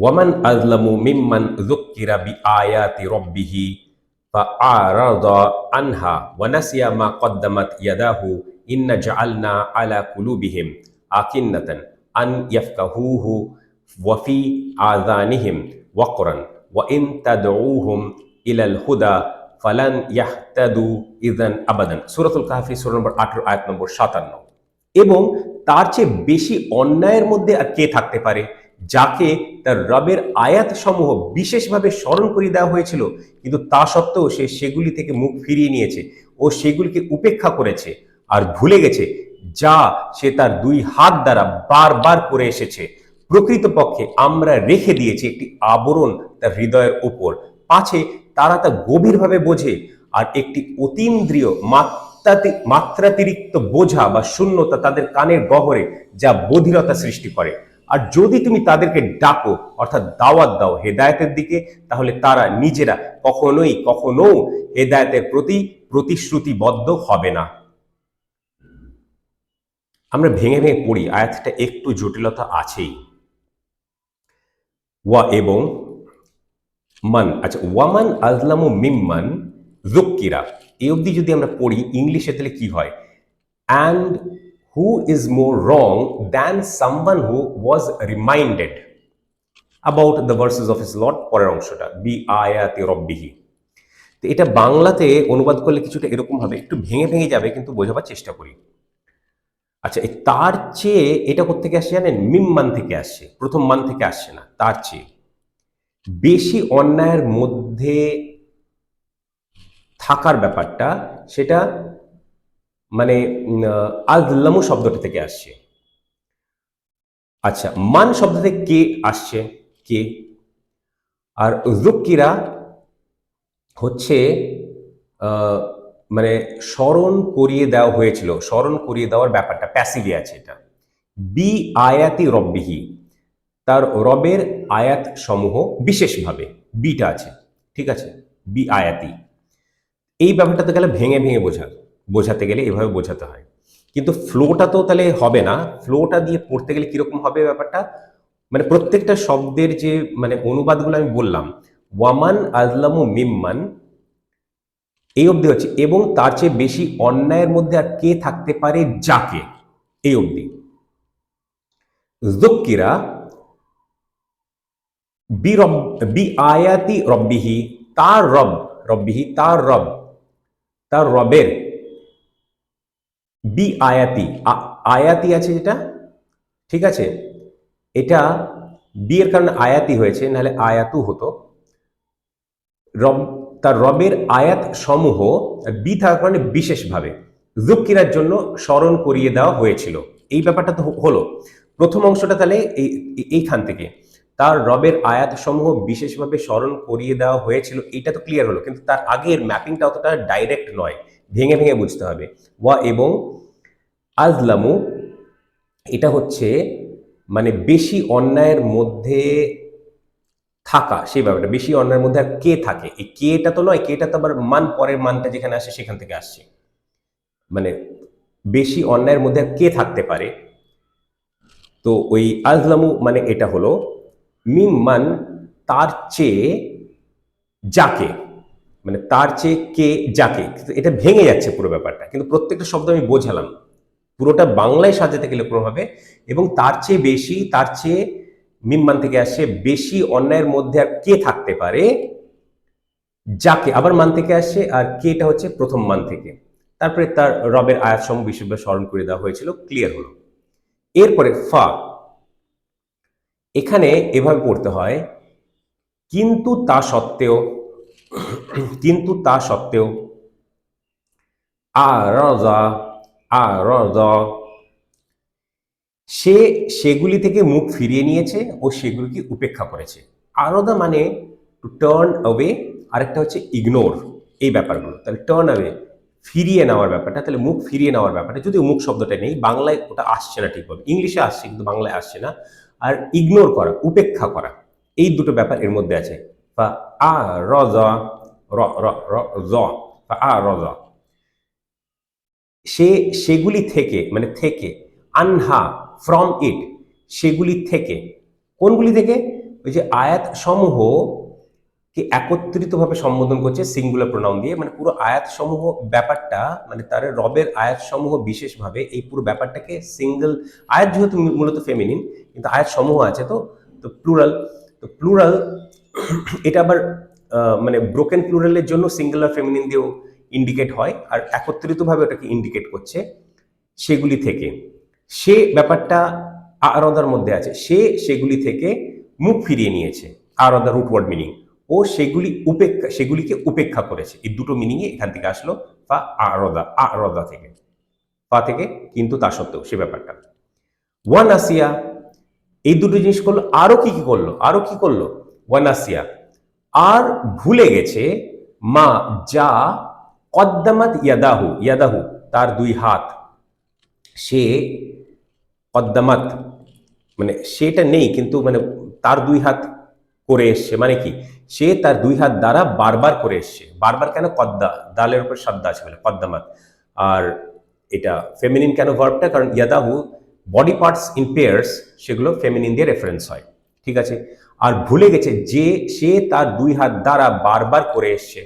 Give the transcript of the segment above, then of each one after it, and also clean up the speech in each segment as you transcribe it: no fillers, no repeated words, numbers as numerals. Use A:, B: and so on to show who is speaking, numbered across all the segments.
A: ওয়ামান আযলামু মিম্মান যুক্কিরা বিআয়াতি রাব্বিহি ফাআরাদা আনহা ওয়া নাসিয়া মা কদ্দামাত ইয়াদাহু ইন্না জাআলনা আলা কুলুবিহিম আকিন্নাতান আন ইয়াফকাহুহু ওয়া ফি আযানিহিম ওয়াকরান ওয়া ইন তাদউহুম ইলাল হুদা ফালান ইয়াহতাদু ইযান আবাদান। সূরাতুল কাহফি সূরা নম্বর 18 আয়াত নম্বর 57। এবং তার চেয়ে বেশি অন্যায়ের মধ্যে আর কে থাকতে পারে, যাকে তার রবের আয়াত সমূহ বিশেষভাবে স্মরণ করিয়ে দেওয়া হয়েছিল, কিন্তু তা সত্ত্বেও সে সেগুলি থেকে মুখ ফিরিয়ে নিয়েছে ও সেগুলিকে উপেক্ষা করেছে আর ভুলে গেছে যা সে তার দুই হাত দ্বারা বারবার করে এসেছে। প্রকৃতপক্ষে আমরা রেখে দিয়েছি একটি আবরণ তার হৃদয়ের উপর, পাছে তারা তা গভীরভাবে বোঝে। আর একটি অতীন্দ্রিয় মাত্রাতিরিক্ত বোঝা বা শূন্যতা তাদের কানের গহরে, যা বধিরতা সৃষ্টি করে। আর যদি তুমি তাদেরকে ডাকো অর্থাৎ দাওয়াত দাও হেদায়েতের দিকে, তাহলে তারা নিজেরা কখনো হেদায়েতের প্রতি প্রতিশ্রুতিবদ্ধ হবে না। আমরা ভেঙে ভেঙে পড়ি, আয়াতটা একটু জটিলতা আছেই। ওয়া এবং মান, আচ্ছা, ওয়ামান আজলামু মিম্মান যুক্কিরা, এই অবধি যদি আমরা পড়ি ইংলিশে তাহলে কি হয়? And who is more wrong than someone who was reminded about the versus of his Lord, পরের অংশটা বি আয়াতি রব্বিহি। তো এটা বাংলাতে অনুবাদ করলে কিছুটা এরকম হবে, একটু ভেঙে ভেঙে যাবে, কিন্তু বোঝাবার চেষ্টা করি। আচ্ছা, এই তার চেয়ে এটা কোত্থেকে আসছে জানেন? মিম মান থেকে আসছে, প্রথম মান থেকে আসছে না। তার চেয়ে বেশি অন্যায়ের মধ্যে থাকার ব্যাপারটা, সেটা মানে আযলামু শব্দটা থেকে আসছে। আচ্ছা, মান শব্দ থেকে কে আসছে? কে। আর যুক্কিরা হচ্ছে মানে স্মরণ করিয়ে দেওয়া হয়েছিল, স্মরণ করিয়ে দেওয়ার ব্যাপারটা প্যাসিভে আছে। এটা বি আয়াতি রব্বিহি, তার রবের আয়াত সমূহ বিশেষভাবে, বিটা আছে, ঠিক আছে, বি আয়াতি। এই ব্যাপারটাতে গেলে ভেঙে ভেঙে বোঝাতে গেলে এভাবে বোঝাতে হয়, কিন্তু ফ্লোটা তো তাহলে হবে না। ফ্লোটা দিয়ে পড়তে গেলে কিরকম হবে ব্যাপারটা? মানে প্রত্যেকটা শব্দের যে মানে অনুবাদগুলো আমি বললাম, ওয়ামান আজলামু মিম্মান, এই অবধি হচ্ছে এবং তার চেয়ে বেশি অন্যায়ের মধ্যে আর কে থাকতে পারে যাকে, এই অবধি। যুক্কিরা বি আয়াতি রব্বিহি, তার রব, রব্বিহি তার রব, তার রবের, বি আয়াতি, আয়াতি আছে যেটা, ঠিক আছে, এটা বি এর কারণে আয়াতি হয়েছে, নাহলে আয়াতু হতো। রব, তার রবের আয়াত সমূহ, বি থাকার কারণে বিশেষভাবে যুক্কিরার জন্য স্মরণ করিয়ে দেওয়া হয়েছিল। এই ব্যাপারটা তো হলো প্রথম অংশটা। তাহলে এইখান থেকে তার রবের আয়াত সমূহ বিশেষভাবে স্মরণ করিয়ে দেওয়া হয়েছিল, এটা তো ক্লিয়ার হলো, কিন্তু তার আগের ম্যাপিংটা অতটা ডাইরেক্ট নয়, ভেঙে ভেঙে বুঝতে হবে। ওয়া এবং আজলামু, এটা হচ্ছে মানে বেশি অন্যায়ের মধ্যে থাকা, সেই ব্যাপারটা। বেশি অন্যায়ের মধ্যে আর কে থাকে, এই কেটা তো নয়, কেটা তো আবার মান, পরের মানটা যেখানে আসে সেখান থেকে আসছে। মানে বেশি অন্যায়ের মধ্যে আর কে থাকতে পারে, তো ওই আজলামু মানে এটা হলো মিম মান, তার চেয়ে যাকে, মানে তার চেয়ে কে যাকে। এটা ভেঙে যাচ্ছে পুরো ব্যাপারটা, কিন্তু প্রত্যেকটা শব্দ আমি বোঝালাম, পুরোটা বাংলায় সাজাতে গেলে পুরো হবে। এবং তার চেয়ে বেশি, তার চেয়ে মিম মান থেকে আসছে বেশি অন্যায়ের মধ্যে আর কে থাকতে পারে যাকে, আবার মান থেকে আসছে, আর কেটা হচ্ছে প্রথম মান থেকে। তারপরে তার রবের আয়াত সমূহ বিশেষভাবে স্মরণ করে দেওয়া হয়েছিল, ক্লিয়ার হলো। এরপরে ফা, এখানে এভাবে পড়তে হয়, কিন্তু তা সত্ত্বেও, কিন্তু তা সত্ত্বেও, আরাজা, আরাজা, সে সেগুলি থেকে মুখ ফিরিয়ে নিয়েছে ও সেগুলিকে উপেক্ষা করেছে। আরদা মানে টু টার্ন অ্যাওয়ে, আরেকটা হচ্ছে ইগনোর, এই ব্যাপারগুলো। তাহলে টার্ন অ্যাওয়ে, ফিরিয়ে নেওয়ার ব্যাপারটা, তাহলে মুখ ফিরিয়ে নেওয়ার ব্যাপারটা, যদিও মুখ শব্দটা নেই বাংলায়, ওটা আসছে না ঠিকভাবে, ইংলিশে আসছে কিন্তু বাংলায় আসছে না। আর ইগনোর করা, উপেক্ষা করা, এই দুটো ব্যাপার এর মধ্যে আছে। বা আ রজ, র র র জ, বা আ রজ, সে সেগুলি থেকে, মানে থেকে, আনহা ফ্রম ইট, সেগুলি থেকে, কোনগুলি থেকে? ওই যে আয়াত সমূহ কে একত্রিতভাবে সম্বোধন করছে সিঙ্গুলার প্রোনাউন দিয়ে, মানে পুরো আয়াত সমূহ ব্যাপারটা, মানে তার রবের আয়াত সমূহ বিশেষভাবে এই পুরো ব্যাপারটাকে সিঙ্গেল আয়াত, যেহেতু মূলত ফেমিনিন, কিন্তু আয়াত সমূহ আছে তো তো প্লুরাল, তো প্লুরাল এটা আবার মানে ব্রোকেন প্লুরালের জন্য সিঙ্গুলার ফেমিনিন দিয়েও ইন্ডিকেট হয়, আর একত্রিতভাবে ওটাকে ইন্ডিকেট করছে সেগুলি থেকে। সে ব্যাপারটা আরদার মধ্যে আছে, সে সেগুলি থেকে মুখ ফিরিয়ে নিয়েছে, আরদা রুট ওয়ার্ড মিনিং, ও সেগুলিকে উপেক্ষা করেছে। এই দুটো মিনিংয়ে এখান থেকে আসলো, বা আরদা থেকে, পা থেকে, কিন্তু তা সত্ত্বেও সে ব্যাপারটা। ওয়ান আসিয়া, এই দুটো জিনিস করলো। আরো কি কি করলো? আরো কি করলো? ওয়ান আসিয়া, আর ভুলে গেছে, মা যা, কদ্দামাত ইয়াদাহু, ইয়াদাহু তার দুই হাত, সে কদ্দামাত মানে সেটা নেই, কিন্তু মানে তার দুই হাত করে এসছে, মানে কি সে তার দুই হাত দ্বারা বারবার করে এসছে। বারবার কেন? কদ্দা, দালের উপর সাদ্দা আছে বলে কদ্দামাত। আর এটা ফেমিনিন কেন ভার্বটা? কারণ ইয়াদাহু বডি পার্টস ইন পেয়ার্স, সেগুলো ফেমিনিন দিয়ে রেফারেন্স হয়, ঠিক আছে। আর ভুলে গেছে যে সে তার দুই হাত দ্বারা বারবার করে এসছে,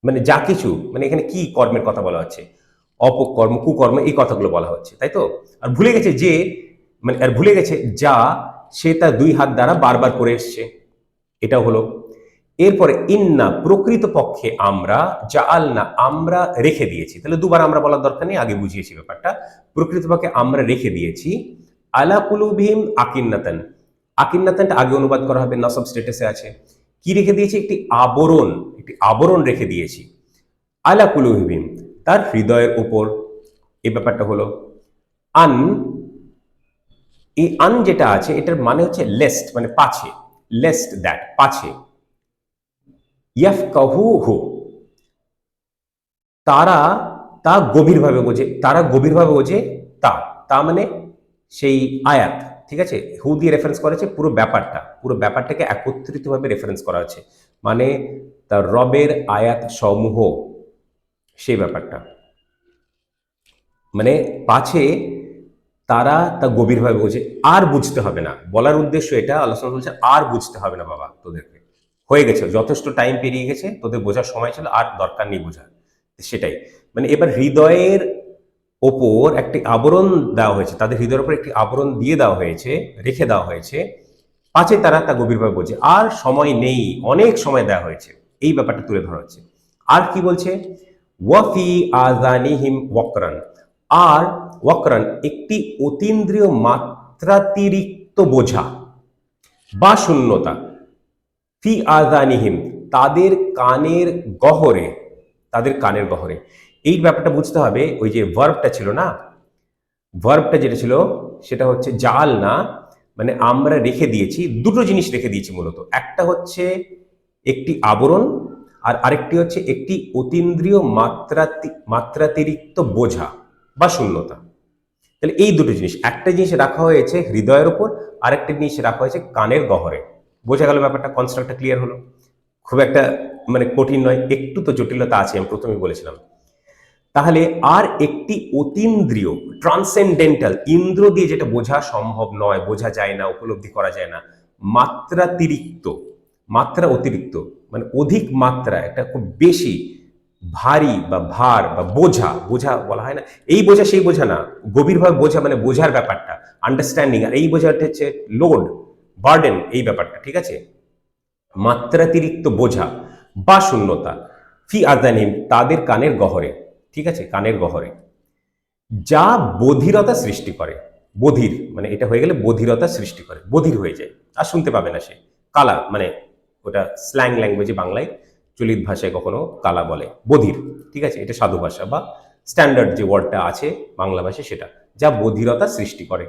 A: মানে যা কিছু, মানে এখানে কি কর্মের কথা বলা হচ্ছে? অপকর্ম, কুকর্ম, এই কথাগুলো বলা হচ্ছে, তাই তো। আর ভুলে গেছে যে, মানে আর ভুলে গেছে যা সে তার দুই হাত দ্বারা বারবার করে এসছে, এটা হলো। এরপরে ইন্না, প্রকৃত পক্ষে আমরা, জাআলনা আমরা রেখে দিয়েছি। তাহলে দুবার আমরা বলার দরকার নেই, আগে বুঝিয়েছি ব্যাপারটা। প্রকৃতপক্ষে আমরা রেখে দিয়েছি, আলা কুলুবিহিম আকিন্নাতান, আকিন্নাতানটা আগে অনুবাদ করা হবে, নসব স্ট্যাটাসে আছে। কি রেখে দিয়েছি? একটি আবরণ, একটি আবরণ রেখে দিয়েছি, আলা কুলুবিহিম তার হৃদয়ের উপর। এই ব্যাপারটা হলো। আন, এই আন যেটা আছে এটার মানে হচ্ছে লেস্ট, মানে পাছে, লেস্ট দ্যাট, পাছে। ইয়াফকাহুহু, তারা তা গভীরভাবে বোঝে, তারা গভীরভাবে বোঝে, তা তা মানে সেই আয়াত, ঠিক আছে। হু দিয়ে রেফারেন্স করেছে পুরো ব্যাপারটা, পুরো ব্যাপারটাকে একত্রিতভাবে রেফারেন্স করা হচ্ছে, মানে তার রবের আয়াত সমূহ, সেই ব্যাপারটা, মানে পাছে তারা তা গভীরভাবে বোঝে। আর বুঝতে হবে না, বলার উদ্দেশ্য এটা, আলোচনা বলছে আর বুঝতে হবে না বাবা, তোদেরকে হয়ে গেছে, যথেষ্ট টাইম পেরিয়ে গেছে, তোদের বোঝার সময় ছিল, আর দরকার নেই বোঝার। সেটাই, মানে এবার হৃদয়ের ওপর একটি আবরণ দেওয়া হয়েছে, তাদের হৃদয়ের ওপর একটি আবরণ দিয়ে দেওয়া হয়েছে, রেখে দেওয়া হয়েছে, পাছে তারা তা গভীরভাবে বোঝে। আর সময় নেই, অনেক সময় দেওয়া হয়েছে, এই ব্যাপারটা তুলে ধরা হচ্ছে। আর কি বলছে? ওয়াফি আযানিহিম ওয়াকরান, আর ওয়াকরান একটি অতীন্দ্রিয় মাত্রাতিরিক্ত বোঝা বা শূন্যতা, ফি আযানিহিম তাদের কানের গহরে, তাদের কানের গহরে। এই ব্যাপারটা বুঝতে হবে, ওই যে ভার্বটা ছিল না, ভার্বটা যেটা ছিল সেটা হচ্ছে জাল না, মানে আমরা রেখে দিয়েছি, দুটো জিনিস রেখে দিয়েছি মূলত। একটা হচ্ছে একটি আবরণ, আর আরেকটি হচ্ছে একটি অতীন্দ্রিয় মাত্রাতিরিক্ত বোঝা বা শূন্যতা। তাহলে এই দুটো জিনিস, একটা জিনিস রাখা হয়েছে হৃদয়ের উপর, আরেকটা জিনিস রাখা হয়েছে কানের গহরে। বোঝা গেল ব্যাপারটা? কনস্ট্রাক্টটা ক্লিয়ার হলো? খুব একটা মানে কঠিন নয়, একটু তো জটিলতা আছে, আমি প্রথমে বলেছিলাম। তাহলে আর একটি অতীন্দ্রিয়, ট্রান্সেন্ডেন্টাল, ইন্দ্র দিয়ে যেটা বোঝা সম্ভব নয়, বোঝা যায় না, উপলব্ধি করা যায় না, মাত্রাতিরিক্ত, মাত্রা অতিরিক্ত, মানে অধিক মাত্রা, একটা খুব বেশি ভারী বা ভার বা বোঝা, বোঝা বলা হয় না, এই বোঝা সেই বোঝা না, গভীরভাবে বোঝা, মানে বোঝার ব্যাপারটা, আন্ডারস্ট্যান্ডিং। আর এই বোঝাটা হচ্ছে লোড, বার্ডেন, এই ব্যাপারটা, ঠিক আছে। মাত্রাতিরিক্ত বোঝা বা শূন্যতা, ফি আযানিহিম তাদের কানের গহরে, ঠিক আছে, কানের গহরে, যা বধিরতা সৃষ্টি করে। বধির মানে এটা হয়ে গেলে বধিরতা সৃষ্টি করে, বধির হয়ে যায়, আর শুনতে পাবে না সে। কালা মানে ওটা স্ল্যাং ল্যাঙ্গুয়েজে, বাংলায় চলিত ভাষায় কখনো কালা বলে, বধির, ঠিক আছে। এটা সাধু ভাষা বা স্ট্যান্ডার্ড যে ওয়ার্ডটা আছে বাংলা ভাষায়, সেটা যা বধিরতা সৃষ্টি করে।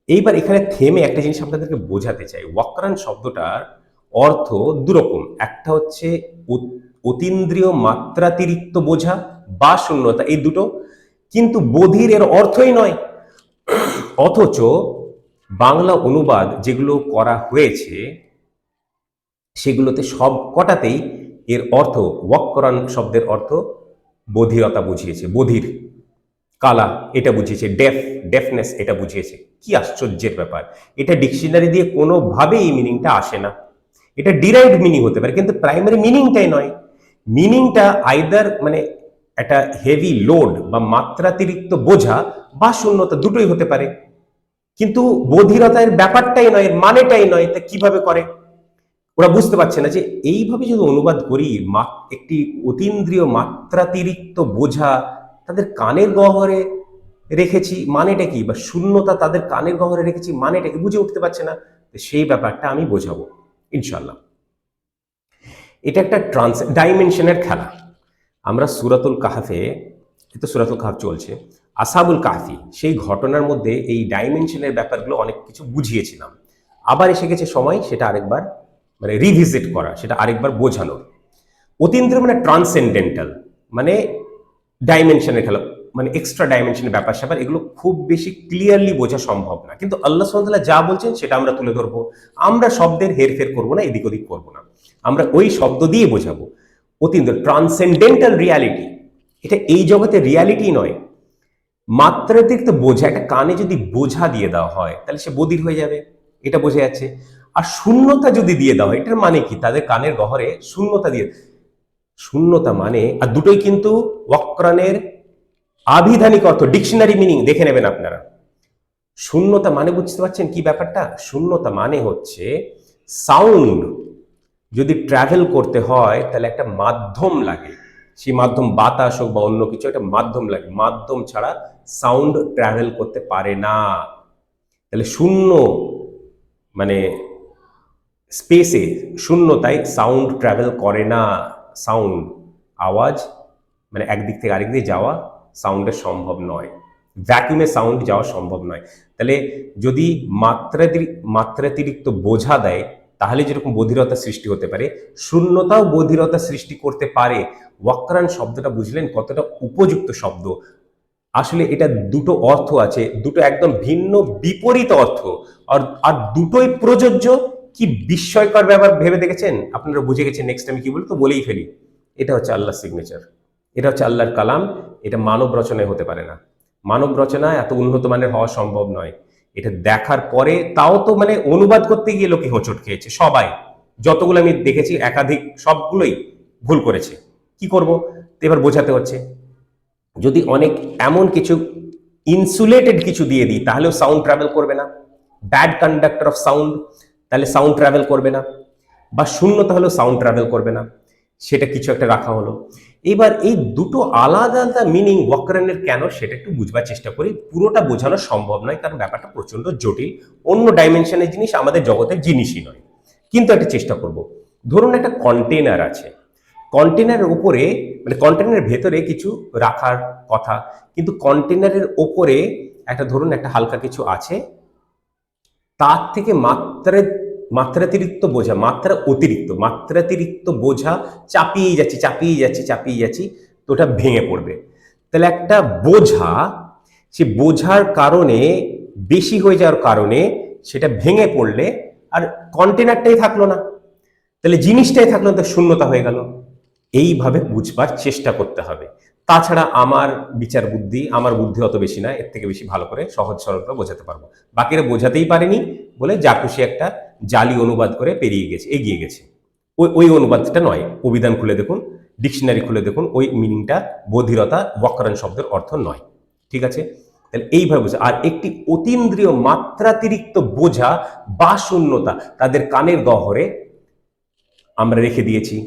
A: এইবার এখানে থেমে একটা জিনিস আপনাদেরকে বোঝাতে চাই, ওয়াকরান শব্দটার অর্থ দুরকম। একটা হচ্ছে অতীন্দ্রিয় মাত্রাতিরিক্ত বোঝা বা শূন্যতা, এই দুটো, কিন্তু বধির এর অর্থই নয়। অথচ বাংলা অনুবাদ যেগুলো করা হয়েছে সেগুলোতে সব কটাতেই এর অর্থ, ওয়াকরান শব্দের অর্থ বধিরতা বুঝিয়েছে, বধির। কালা এটা বুঝিয়েছে, ডেফনেস এটা বুঝিয়েছে। কি আশ্চর্যের ব্যাপার! এটা ডিকশনারি দিয়ে কোনোভাবেই এই মিনিংটা আসে না। এটা ডিরাইভড মিনিং হতে পারে, কিন্তু প্রাইমারি মিনিংটাই নয়। মিনিংটা আইদার মানে একটা হেভি লোড বা মাত্রাতিরিক্ত বোঝা বা শূন্যতা, দুটোই হতে পারে, কিন্তু বধিরতার ব্যাপারটাই নয়, এর মানেটাই নয়। তা কিভাবে করে? ওরা বুঝতে পারছে না যে এইভাবে যদি অনুবাদ করি, একটি অতীন্দ্রিয় মাত্রাতিরিক্ত বোঝা তাদের কানের গহ্বরে রেখেছি মানেটা কি, বা শূন্যতা তাদের কানের গহ্বরে রেখেছি মানেটা কি, বুঝে উঠতে পারছে না। সেই ব্যাপারটা আমি বোঝাবো ইনশাল্লাহ। এটা একটা ডাইমেনশনের খেলা। আমরা সূরাতুল কাহফে, তো সূরাতুল কাহফ চলছে, আসহাবুল কাহফি, সেই ঘটনার মধ্যে এই ডাইমেনশনের ব্যাপারগুলো অনেক কিছু বুঝিয়েছিলাম। আবার এসে গেছে সময় সেটা আরেকবার মানে রিভিজিট করা, সেটা আরেকবার বোঝানোর। অতীন্দ্রিয় মানে ট্রান্সেন্ডেন্টাল, মানে ডাইমেনশনের খেলা, মানে এক্সট্রা ডাইমেনশনের ব্যাপার স্যাপার, এগুলো খুব বেশি ক্লিয়ারলি বোঝা সম্ভব না, কিন্তু আল্লাহ সুবহানাহু ওয়া তাআলা যা বলছেন সেটা আমরা তুলে ধরবো। আমরা শব্দের হেরফের করবো না, এদিক ওদিক করবো না, আমরা ওই শব্দ দিয়ে বোঝাবো। অতীন্দ্র ট্রান্সেন্ডেন্টাল রিয়ালিটি, এটা এই জগতে রিয়ালিটি নয়। মাত্রাতিরিক্ত বোঝা, একটা কানে যদি বোঝা দিয়ে দেওয়া হয় তাহলে সে বধির হয়ে যাবে, এটা বোঝা যাচ্ছে। আর শূন্যতা যদি দিয়ে দেওয়া হয়, এটার মানে কি? তাদের কানের গহরে শূন্যতা দিয়ে, শূন্যতা মানে, আর দুটোই কিন্তু ওয়াক্রানের আবিধানিক অর্থ, ডিকশনারি মিনিং দেখে নেবেন আপনারা। শূন্যতা মানে বুঝতে পারছেন কি ব্যাপারটা? শূন্যতা মানে হচ্ছে সাউন্ড যদি ট্রাভেল করতে হয় তাহলে একটা মাধ্যম লাগে, সেই মাধ্যম বাতাস হোক বা অন্য কিছু, একটা মাধ্যম লাগে, মাধ্যম ছাড়া সাউন্ড ট্রাভেল করতে পারে না। তাহলে শূন্য মানে স্পেসে শূন্যতায় সাউন্ড ট্রাভেল করে না। সাউন্ড, আওয়াজ মানে একদিক থেকে আরেক দিকে যাওয়া সাউন্ডের সম্ভব নয়, ভ্যাকুমে সাউন্ড যাওয়া সম্ভব নয়। তাহলে যদি মাত্রাতিরিক্ত বোঝা দেয় তাহলে যেরকম বধিরতা সৃষ্টি হতে পারে, শূন্যতাও বধিরতা সৃষ্টি করতে পারে। ওয়াক্রান শব্দটা বুঝলেন কতটা উপযুক্ত শব্দ? আসলে এটা দুটো অর্থ আছে, দুটো একদম ভিন্ন বিপরীত অর্থ, আর দুটোই প্রযোজ্য। কি বিস্ময়কর ব্যাপার ভেবে দেখেছেন? আপনারা বুঝে গেছেন নেক্সট আমি কি বলি, তো বলেই ফেলি। এটা হচ্ছে আল্লাহর সিগনেচার, এটা হচ্ছে আল্লাহর কালাম। এটা মানব রচনায় হতে পারে না, মানব রচনায় এত উন্নত মানের হওয়া সম্ভব নয়। এটা দেখার পরে তাও তো মানে অনুবাদ করতে গিয়ে লোকে হোঁচট খেয়েছে, সবাই যতগুলো আমি দেখেছি একাধিক সবগুলোই ভুল করেছে। কি করব? তো এবার বোঝাতে হচ্ছে। যদি অনেক এমন কিছু ইনসুলেটেড কিছু দিয়ে দিই তাহলেও সাউন্ড ট্রাভেল করবে না, ব্যাড কন্ডাক্টর অফ সাউন্ড, তাহলে সাউন্ড ট্রাভেল করবে না, বা শূন্যতা হলেও সাউন্ড ট্রাভেল করবে না, সেটা কিছু একটা রাখা হলো। এবার এই দুটো আলাদা আলাদা মিনিং ওয়াকরানের কেন, সেটা একটু বুঝবার চেষ্টা করি। পুরোটা বোঝানো সম্ভব নয়, কারণ ব্যাপারটা প্রচন্ড জটিল, অন্য ডাইমেনশনের জিনিস, আমাদের জগতের জিনিসই নয়, কিন্তু একটা চেষ্টা করব। ধরুন একটা কন্টেনার আছে, কন্টেনারের উপরে মানে কন্টেনারের ভেতরে কিছু রাখার কথা, কিন্তু কন্টেনারের ওপরে একটা ধরুন একটা হালকা কিছু আছে, তার থেকে মাত্রাতিরিক্ত বোঝা, মাত্রাতিরিক্ত বোঝা চাপিয়ে যাচ্ছি চাপিয়ে যাচ্ছি চাপিয়ে যাচ্ছি, তো ওটা ভেঙে পড়বে। তাহলে একটা বোঝা, সে বোঝার কারণে বেশি হয়ে যাওয়ার কারণে সেটা ভেঙে পড়লে আর কন্টেনারটাই থাকলো না, তাহলে জিনিসটাই থাকলো না, তো শূন্যতা হয়ে গেল। এইভাবে বুঝবার চেষ্টা করতে হবে। তাছাড়া আমার বিচার বুদ্ধি, আমার বুদ্ধি অত বেশি না, এর থেকে বেশি ভালো করে সহজ সরল করে বোঝাতে পারবো। বাকিরা বোঝাতেই পারেনি বলে যা খুশি একটা জালি অনুবাদ করে পেরিয়ে গেছে, এগিয়ে গেছে। ওই অনুবাদটা নয়, অভিধান খুলে দেখুন, ডিকশনারি খুলে দেখুন, ওই মিনিংটা বধিরতা ওয়াকরান শব্দের অর্থ নয়। ঠিক আছে? তাহলে এইভাবে বোঝা। আর একটি অতীন্দ্রিয় মাত্রাতিরিক্ত বোঝা বা শূন্যতা তাদের কানের গহ্বরে আমরা রেখে দিয়েছি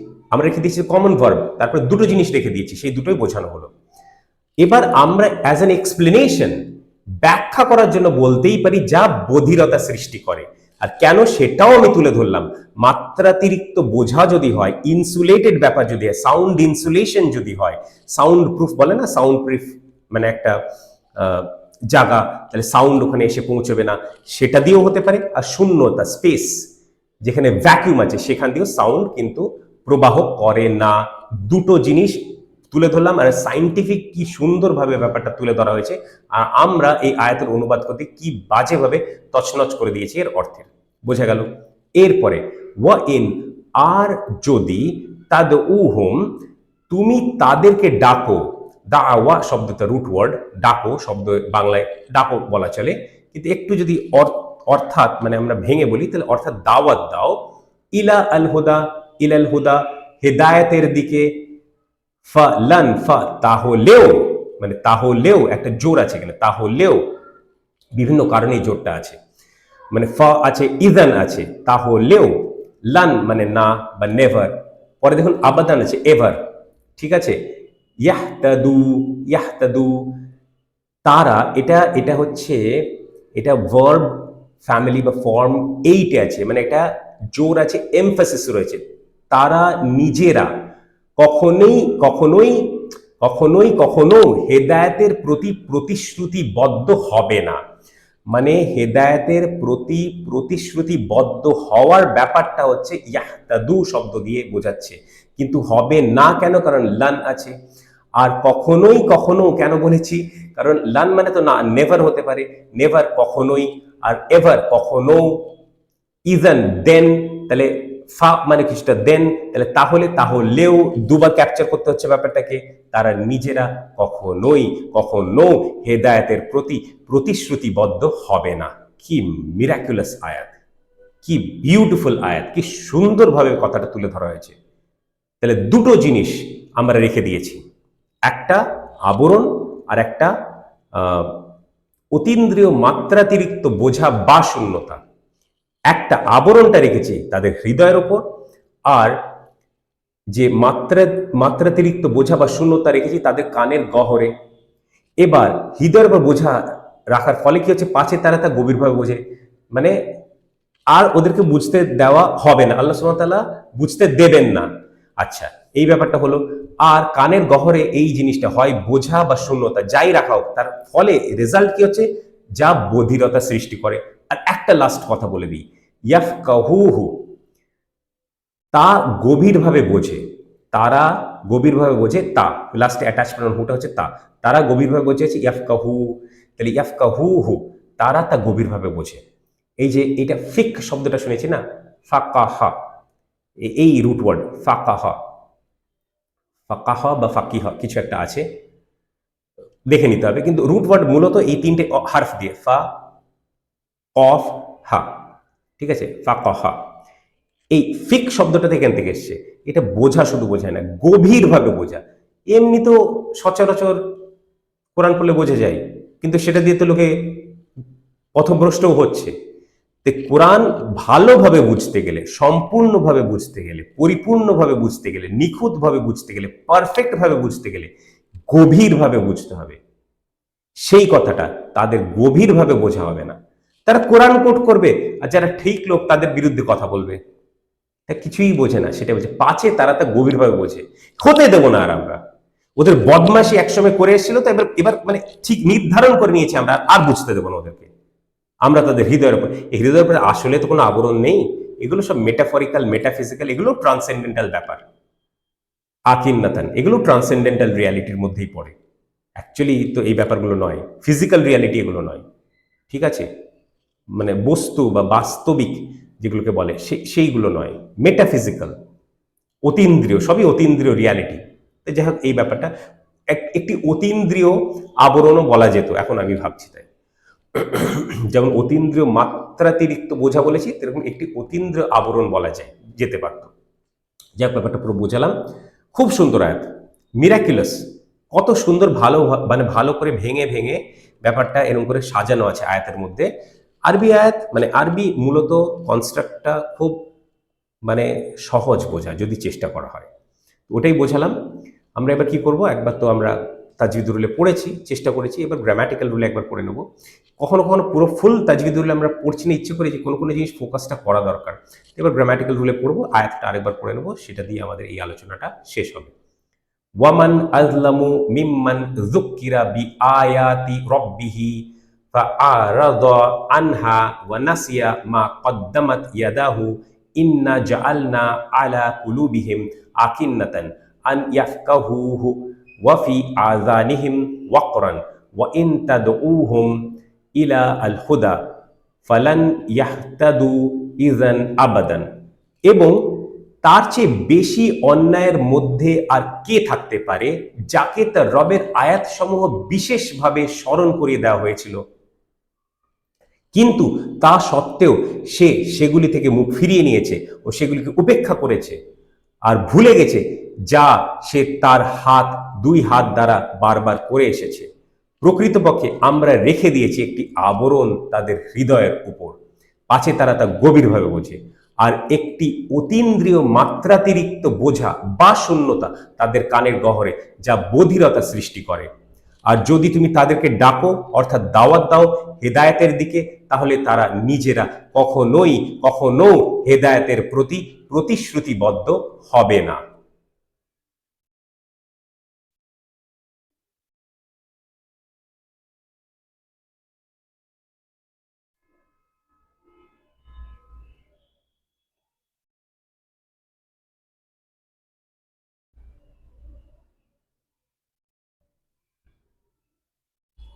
A: কমন ভার্ব, তারপরে দুটো জিনিস রেখে দিয়েছি, সেই দুটোই বোঝানো হলো। এবার আমরা অ্যাজ অ্যান এক্সপ্লেনেশন, ব্যাখ্যা করার জন্য বলতেই পারি যা বধিরতা সৃষ্টি করে। আর কেন সেটাও আমি তুলে ধরলাম। মাত্রাতিরিক্ত বোঝা যদি হয়, ইনসুলেটেড ব্যাপার যদি হয়, সাউন্ড ইনসুলেশন যদি হয়, সাউন্ড প্রুফ বলে না, সাউন্ড প্রুফ মানে একটা জায়গা, তাহলে সাউন্ড ওখানে এসে পৌঁছবে না, সেটা দিয়েও হতে পারে। আর শূন্যতা, স্পেস, যেখানে ভ্যাকুয়াম আছে সেখান দিয়েও সাউন্ড কিন্তু প্রবাহ করে না। দুটো জিনিস তুলে ধরলাম, আর সাইন্টিফিক কি সুন্দরভাবে ব্যাপারটা তুলে ধরা হয়েছে। আর আমরা এই আয়াতের অনুবাদ করতে কি বাজেভাবে তছনছ করে দিয়েছি এর অর্থের, বোঝা গেল। এরপরে ওয়া ইন, আর যদি তাদউহুম, তুমি তাদেরকে ডাকো, দাওয়া শব্দটা রুট ওয়ার্ড, ডাকো শব্দ, বাংলায় ডাকো বলা চলে, কিন্তু একটু যদি অর্থাৎ মানে আমরা ভেঙে বলি তাহলে অর্থাৎ দাওয়াত দাও, ইলা আল হুদা, ইলাল হুদা, হেদায়েতের দিকে, ফালান, ফা তাহলেও, মানে তাহলেও একটা জোর আছে এখানে, তাহলেও বিভিন্ন কারণে জোরটা আছে, মানে ফা আছে, ইদান আছে, তাহলেও, লান মানে না বা নেভার, পরে দেখুন আবাদান আছে, এভার, ঠিক আছে, ইয়াহতাদু, ইয়াহতাদু, তারা, এটা এটা হচ্ছে, এটা ভার্ব ফ্যামিলি বা ফর্ম 8 আছে, মানে এটা জোর আছে, এমফাসিস রয়েছে, তারা নিজেরা কখনোই কখনোই কখনোই কখনো হেদায়েতের প্রতি প্রতিশ্রুতিবদ্ধ হবে না, মানে হেদায়েতের প্রতি প্রতিশ্রুতিবদ্ধ হওয়ার ব্যাপারটা হচ্ছে ইয়াহতাদু শব্দ দিয়ে বোঝাচ্ছে, কিন্তু হবে না কেন, কারণ লান আছে। আর কখনোই কখনো কেন বলেছি, কারণ লান মানে তো না, নেভার হতে পারে, নেভার কখনোই, আর এভার কখনো, ইজেন দেন, তাহলে ফা মানে কিছুটা দেন, তাহলে তাহলে, তাহলেও দুবার ক্যাপচার করতে হচ্ছে ব্যাপারটাকে, তারা নিজেরা কখনোই কখনো হেদায়েতের প্রতি প্রতিশ্রুতিবদ্ধ হবে না। কি মিরাকুলাস আয়াত, কি বিউটিফুল আয়াত, কি সুন্দরভাবে কথাটা তুলে ধরা হয়েছে। তাহলে দুটো জিনিস আমরা রেখে দিয়েছি, একটা আবরণ আর একটা অতীন্দ্রিয় মাত্রাতিরিক্ত বোঝা বা শূন্যতা। একটা আবরণটা রেখেছি তাদের হৃদয়ের ওপর, আর যে মাত্রাতিরিক্ত বোঝা বা শূন্যতা রেখেছি তাদের কানের গহরে। এবার হৃদয়ের উপর বোঝা রাখার ফলে কি হচ্ছে, পাছে তারা তা গভীরভাবে বোঝে, মানে আর ওদেরকে বুঝতে দেওয়া হবে না, আল্লাহ সুবহানাহু ওয়া তাআলা বুঝতে দেবেন না। আচ্ছা, এই ব্যাপারটা হলো। আর কানের গহরে এই জিনিসটা হয় বোঝা বা শূন্যতা যাই রাখা হোক, তার ফলে রেজাল্ট কি হচ্ছে, যা বধিরতা সৃষ্টি করে। আর একটা লাস্ট কথা বলে দিই, ইয়াফকাহুহু, তা গভীরভাবে বোঝে, তারা গভীরভাবে বোঝে, তা লাস্টে অ্যাটাচ প্রনাউন হুটা হচ্ছে তা, তারা গভীরভাবে বোঝেছে, ইয়াফকাহু, তাহলে ইয়াফকাহুহু, তারা তা গভীরভাবে বোঝে। এই যে এটা ফিক শব্দটা শুনেছি না, ফাকাহা, এই রুট ওয়ার্ড ফাকাহা, ফাকাহা বা ফাকিহা কিছু একটা আছে, দেখে নিতে হবে, কিন্তু রুট ওয়ার্ড মূলত এই তিনটে হার্ফ দিয়ে, ফা, কফ, হা, ঠিক আছে, ফাকাহা। এই ফিক শব্দটা এখান থেকে এসছে, এটা বোঝা শুধু বোঝায় না, গভীরভাবে বোঝা। এমনি তো সচরাচর কোরআন পড়লে বোঝা যায়, কিন্তু সেটা দিয়ে তো লোকে পথভ্রষ্টও হচ্ছে। কোরআন ভালোভাবে বুঝতে গেলে, সম্পূর্ণভাবে বুঝতে গেলে, পরিপূর্ণভাবে বুঝতে গেলে, নিখুঁতভাবে বুঝতে গেলে, পারফেক্ট ভাবে বুঝতে গেলে গভীরভাবে বুঝতে হবে। সেই কথাটা তাদের গভীরভাবে বোঝা হবে না। তারা কোরআন কোট করবে, আর যারা ঠিক লোক তাদের বিরুদ্ধে কথা বলবে, তা কিছুই বোঝে না, সেটা বোঝে, পাছে তারা তা গভীরভাবে বোঝে। হতে দেবো না আর আমরা, ওদের বদমাশি একসময় করে এসেছিল, তো এবার এবার মানে ঠিক নির্ধারণ করে নিয়েছি আমরা, আর বুঝতে দেবো না ওদেরকে। আমরা তাদের হৃদয়ের উপর, এই হৃদয়ের উপরে আসলে তো কোনো আবরণ নেই, এগুলো সব মেটাফরিক্যাল, মেটাফিজিক্যাল, এগুলো ট্রান্সেন্ডেন্টাল ব্যাপার, আকিন্নাতান, এগুলো ট্রান্সেন্ডেন্টাল রিয়ালিটির মধ্যেই পড়ে। অ্যাকচুয়ালি তো এই ব্যাপারগুলো নয়, ফিজিক্যাল রিয়ালিটি এগুলো নয়, ঠিক আছে, মানে বস্তু বা বাস্তবিক যেগুলোকে বলে সেইগুলো নয়, মেটাফিজিক্যাল, অতীন্দ্রিয়, সবই অতীন্দ্রিয় রিয়ালিটি। যাই হোক, এই ব্যাপারটা একটি অতীন্দ্রিয় আবরণও বলা যেত, এখন আমি ভাবছি তাই। যেমন অতীন্দ্রিয় মাত্রাতিরিক্ত বোঝা বলেছি, এরকম একটি অতীন্দ্রিয় আবরণ বলা যায়, যেতে পারত। যাক, ব্যাপারটা পুরো বোঝালাম। খুব সুন্দর আয়াত, মিরাকুলাস, কত সুন্দর, ভালো মানে ভালো করে ভেঙে ভেঙে ব্যাপারটা এরকম করে সাজানো আছে আয়াতের মধ্যে। আরবি আয়াত মানে আরবি মূলত কনস্ট্রাক্টটা খুব মানে সহজ বোঝা যদি চেষ্টা করা হয়, ওটাই বোঝালাম। আমরা এবার কি করব, একবার তো আমরা তাজবিদ রুলে পড়েছি, চেষ্টা করেছি, এবার গ্রামাটিক্যাল রুলে একবার পড়ে নেব। কখনো কখনো পুরো ফুল তাজবিদ রুলে আমরা পড়ছি না, ইচ্ছে করে যে কোনো কোনো জিনিস ফোকাসটা করা দরকার, এবার গ্রামাটিক্যাল রুলে পড়বো, আয়াতটা আরেকবার পড়ে নেব, সেটা দিয়ে আমাদের এই আলোচনাটা শেষ হবে। ওয়ামান আযলামু মিম্মান যুক্কিরা বিআয়াতি রাব্বিহি ফাআরাদা আনহা ওয়া নাসিয়া মা কদ্দামাত ইয়াদাহু ইন্না জাআলনা আলা কুলুবিহিম আকিন্নাতান আন ইয়াফকাহুহু ওয়া ফি আযানিহিম ওয়াকরান ওয়া ইন তাদউহুম ইলা আল হুদা ফালান ইয়াহতাদু ইযান আবাদান। এবং তার চেয়ে বেশি অন্যায়ের মধ্যে আর কে থাকতে পারে যাকে তার রবের আয়াতসমূহ বিশেষভাবে স্মরণ করিয়ে দেওয়া হয়েছিল, কিন্তু তা সত্ত্বেও সে সেগুলি থেকে মুখ ফিরিয়ে নিয়েছে ও সেগুলিকে উপেক্ষা করেছে আর ভুলে গেছে যা সে তার দুই হাত দ্বারা বারবার করে এসেছে। প্রকৃতপক্ষে আমরা রেখে দিয়েছি একটি আবরণ তাদের হৃদয়ের উপর, পাছে তারা তা গভীরভাবে বোঝে, আর একটি অতীন্দ্রিয় মাত্রাতিরিক্ত বোঝা বা শূন্যতা তাদের কানের গহরে, যা বধিরতা সৃষ্টি করে। আর যদি তুমি তাদেরকে ডাকো অর্থাৎ দাওয়াত দাও হেদায়েতের দিকে, তাহলে তারা নিজেরা কখনো হেদায়েতের প্রতি প্রতিশ্রুতিবদ্ধ হবে না।